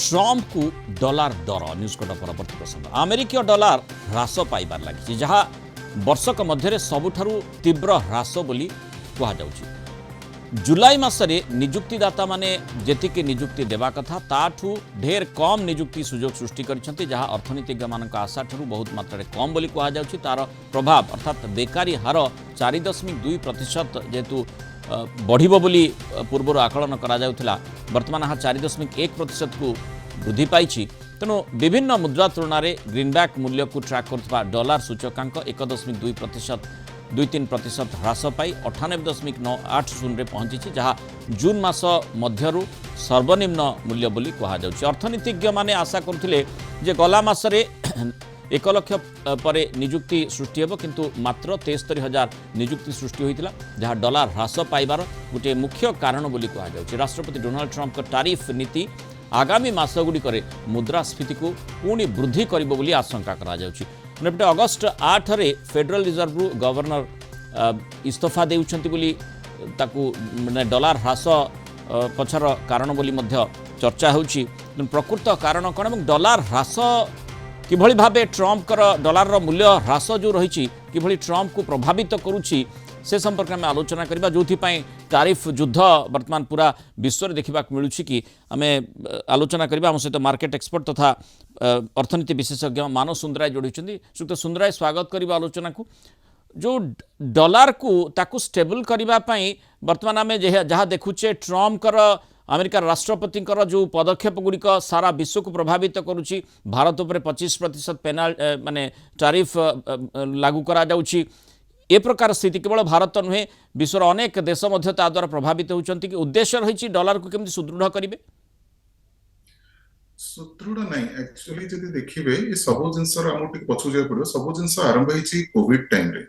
Trump को dollar दर news Kota परवर्ती प्रसंग अमेरिकीय डॉलर ह्रास पाइबार लगी जहाँ वर्षक मध्य सबुठारु तीव्र ह्रास बोली कहुछि। जुलाई मासरे निजुक्तिदाता माने जेतिके निजुक्ति देवा कथा ताठू ढेर कम निजुक्ति सुजोग सृष्टि करछन्ति जहाँ अर्थनीतिज्ञ मानक आशा ठुरु बहुत मात्रा कम बोली कहुछि। तार प्रभाव अर्थात बेकारी हार 4.2% जेतु बढ़िबो बोली पूर्वर आकलन करा जाउथिला वर्तमान 4.1% को वृद्धि पाइछि। तेणु विभिन्न मुद्रा तुलन में ग्रीनबैक मूल्य को ट्रैक करथबा डॉलर सूचकांक 1.23% ह्रास पाई 98.980 रे पहुंची जहाँ जून मास मध्यरु सर्वनिम्न मूल्य बोली कहुछि। अर्थनीतिज्ञ माने आशा करथिले जे गला मासरे 1 लाख पर निजुक्ति सृष्टि हेब किंतु मात्र 73,000 निजुक्ति सृष्टि होइतिला जहाँ डॉलर ह्रास पाइबार गोटे मुख्य कारण बोली कहुछि। राष्ट्रपति डोनाल्ड ट्रम्प का टारिफ नीति आगामी मासगुड़िक मुद्रास्फीति को पुणी वृद्धि करिबो बोली आशंका करा जाउछि। नेपटे अगस्ट 8 रे फेडरल रिजर्व गवर्नर इस्तीफा देउछन्ति बोली ताकू डॉलर ह्रास पछर कारण बोली मध्य चर्चा होउछि। प्रकृत कारण कोन एवं डॉलर ह्रास किभଳି भाबे ट्रम्प कर डॉलर रो मूल्य ह्रास जो रही किभଳି ट्रम्प को प्रभावित करुछि से संपर्क में आलोचना करबा जोथि पई तारिफ युद्ध वर्तमान पूरा विश्व में देखा मिलूँ कि आम आलोचना करबा। हम सहित मार्केट एक्सपर्ट तथा अर्थनीति विशेषज्ञ मानव सुंदराय जोड़ी श्रीयुक्त सुंदराय स्वागत करबा आलोचना को। जो डॉलर को ताकू स्टेबल करबा पई वर्तमान आम जहाँ देखुचे ट्रम्प कर अमेरिका राष्ट्रपति जो पदक्षेप गुड़िक सारा विश्व को प्रभावित करुच्ची। भारत उपर 25% पेनाल माने टारिफ लागू करा जाउछि। ए प्रकार स्थिति केवल भारत नुहे विश्वर अनेक देश मध्य ता द्वारा प्रभावित होउछन्ति कि उद्देश्य रही डॉलर को केमति सुदृढ़ करिवे। सुदृढ़ नहीं एक्चुअली जदि देखिबे ये सब जिंसर हम टिक पछु जाय पड़ो। सब जिंस आरंभ होईछि कोविड टाइम रे।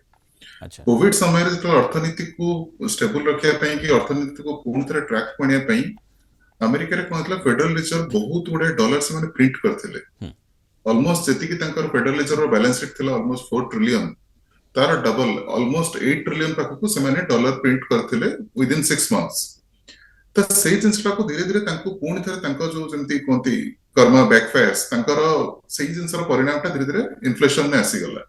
अच्छा कोविड समय रे तो अर्थनीति को स्टेबल रखिया पई कि अर्थनीति को पूर्ण तरह ट्रैक पणिया पई अमेरिका रे कोनतला फेडरल रिजर्व बहुत गुडे डॉलर से माने प्रिंट करथिले। ऑलमोस्ट जति कि तांकर फेडरल रिजर्व बैलेंस शीट थिला ऑलमोस्ट 4 ट्रिलियन तार डबल ऑलमोस्ट 8 ट्रिलियन तक को से माने डॉलर प्रिंट करथिले विद इन 6 मंथ्स। तो से जिंसटा को धीरे धीरे तांको पूर्ण तरह तांको जो जंती कोंती कर्मा बैकफायर्स तांकर से जिंसर परिणामटा धीरे धीरे इन्फ्लेशन में आसी गला।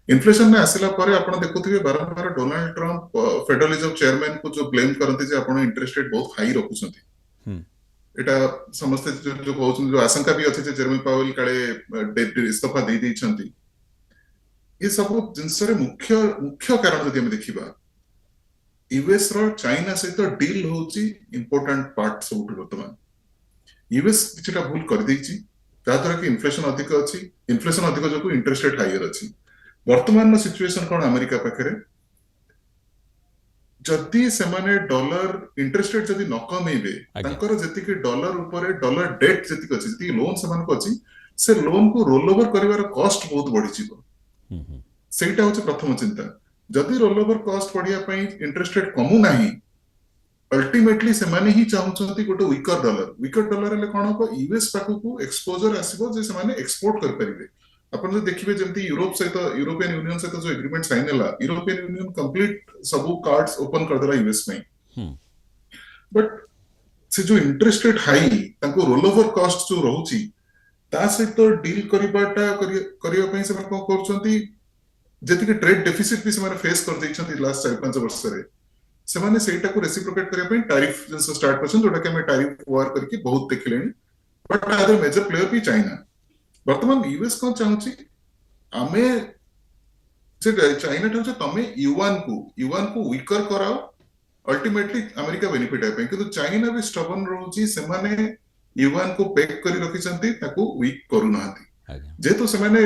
इन्फ्लेशन में आसिला परे आपण देखुथिबे बारंबार Donald Trump federal reserve chairman को जो ब्लेम करते जे आपण इंटरेस्ट रेट बहुत हाई रखुछंती। एटा समस्त जो कहउछन जो आशंका भी अछि जे जेरेमी पावेल काले इस्तीफा दे दै छंती। ये सब जिनसरे मुख्य मुख्य कारण जदि हम देखिबा यूएस रो चाइना सहित डील होउची इंपोर्टेंट पार्ट सब वर्तमान यूएस किछटा भूल कर दैची ता द्वारा कि इन्फ्लेशन अधिक अछि। इन्फ्लेशन अधिक जो इंटरेस्ट रेट हायर अछि। वर्तमान सिचुएशन कोन अमेरिका पाखरे जदि से माने डॉलर इंटरेस्ट रेट जदि न कमेबे तांकर जति कि डॉलर ऊपर डॉलर डेट जति अछि जति लोन से मान को अछि से लोन को रोल ओवर करिवार कॉस्ट बहुत बढ़ी जिवो। सेटा होचे प्रथम चिंता। जदि रोल ओवर कॉस्ट बढ़िया पई इंटरेस्ट रेट कमु नाही अल्टीमेटली से माने ही चाहुछंती गोटे वीकर डॉलर ले कोन हो यूएस पाखु को एक्सपोजर आसीबो जे से माने एक्सपोर्ट कर परिबे। अपन जो देखिबे जेंती यूरोप सहित यूरोपियन यूनियन सहित जो एग्रीमेंट साइन होला यूरोपियन यूनियन कंप्लीट सब कार्ड्स ओपन कर देला यूएस में। बट से जो इंटरेस्ट रेट हाई तांको रोल ओवर कॉस्ट जो रहउची ता सहित डील करिबाटा करिया पई से को करछंती जेति कि ट्रेड डेफिसिट भी से माने फेस कर दैछंती लास्ट 4-5 वर्ष रे। से माने सेटा को रेसिप्रोकेट करिया पई टैरिफ जैसे स्टार्ट करछन जोटा कि हम टैरिफ वार करके बहुत देखलेनी। बट अदर मेजर प्लेयर भी चाइना वर्तमान यूएस को चाहूची आमे से चाइना ठाउ तमे युआन को वीकर कराओ अल्टीमेटली अमेरिका बेनिफिट है किंतु चाइना भी स्टबन रहउची से माने युआन को पैक करी रखिसंती ताको वीक करू नाहंती। जेतो से माने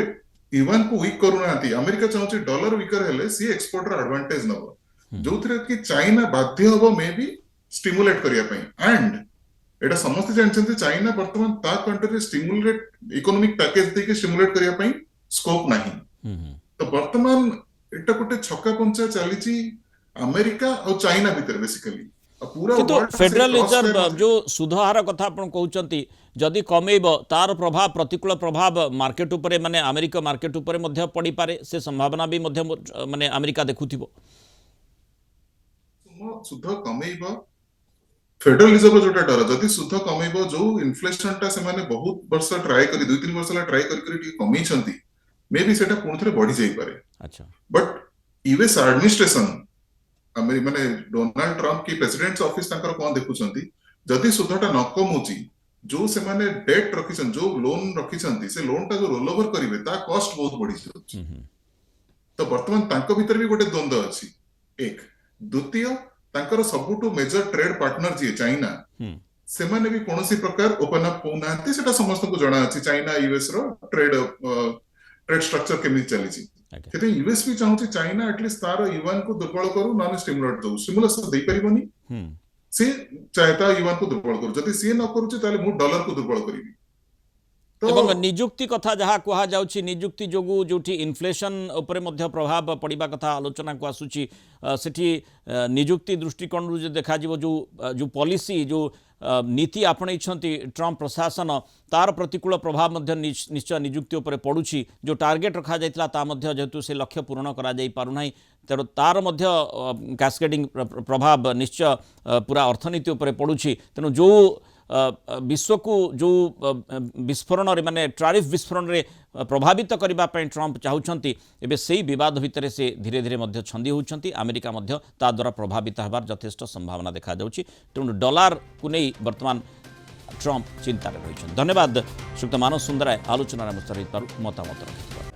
युआन को वीक करू नाहंती अमेरिका चाहूची डॉलर वीकर हेले सी एक्सपोर्टर एडवांटेज नबो जोथरे कि चाइना बाध्य होबो मे बी स्टिमुलेट करिया पई। एंड एटा समस्त जानछन्ते चाइना वर्तमान ता कंट्री स्टिमुलेट इकोनॉमिक पैकेज देके स्टिमुलेट करिया पई स्कोप नाही। तो वर्तमान एटा गोटे छक्का पंचा चलीची अमेरिका और चाइना भीतर बेसिकली पूरा वर्ल्ड फेडरल रिजर्व जो सुधार कथा आपण कहउचंती जदि कमेब तार प्रभाव प्रतिकूल प्रभाव मार्केट उपरे माने अमेरिका मार्केट उपरे मध्य पड़ी पारे से संभावना भी मध्य माने अमेरिका देखुथिबो। सुध कमेब फेडरल रिजर्व जोटा डर जदि सुध कमेबो जो इन्फ्लेशन टा से माने बहुत वर्ष ट्राई करी 2-3 वर्ष ला ट्राई करी कमी छंती मे बी सेटा पुणी थरे बढ़ी जाई पारे अच्छा बट यूएस एडमिनिस्ट्रेशन माने डोनाल्ड ट्रम्प की प्रेसिडेंट ऑफिस तांकर कोन देखुचंती जदि सुधटा न कमुची जो से माने डेट रखिछन जो लोन रखिछंती से लोन टा जो रोल ओवर करिवे ता कॉस्ट बहुत बढ़ी जाउची तो वर्तमान तांको भीतर भी गोटे द्वंद्व अछि एक द्वितीय तांकर सबुठु मेजर ट्रेड पार्टनर जी चाइना से माने भी कोनोसी प्रकार ओपन अप होनांती सेटा समस्त को जणा अछि चाइना यूएस रो ट्रेड स्ट्रक्चर केमि चली छी तेते यूएस भी चाहूची चाइना एटलीस्ट तार युआन को दुर्बल करू नन स्टिमुलेट दउ स्टिमुलस देई परिबनी से चाहता युआन को दुर्बल करू जदि से न करूची ताले मु डॉलर को दुर्बल करिवि एवं निजुक्ति कथा जहाँ कह जाउछि निजुक्ति जोगु जोठी इन्फ्लेशन उपरे मध्य प्रभाव पड़िबा कथा आलोचना को आसुछि सेठी निजुक्ति दृष्टिकोण जो देखा जीवो जो पॉलिसी जो नीति आपणै ट्रम्प प्रशासन तार प्रतिकूल प्रभाव मध्य निश्चय निजुक्ति उपरे पड़ुछि जो टार्गेट रखा जाइतला ता मध्य जेतु से लक्ष्य पूर्ण करा जाई पारु नाही तेरो तार मध्य कैस्केडिंग प्रभाव निश्चय पूरा अर्थनीति उपरे पड़ुछि तेनु जो विश्व को जो विस्फोरण माने ट्रारिफ विस्फोरण रे प्रभावित करने ट्रम्प चाहते एबे से विवाद भितर से धीरे धीरे मध्य छंदी होउछंती अमेरिका मध्य ता द्वारा प्रभावित होबार यथेष्ट संभावना देखा जाउछि तेणु डॉलर को नहीं वर्तमान ट्रम्प चिंतार रही। धन्यवाद श्रीयुक्त मानव सुंदराय आलोचना मतामत रखिथिबार।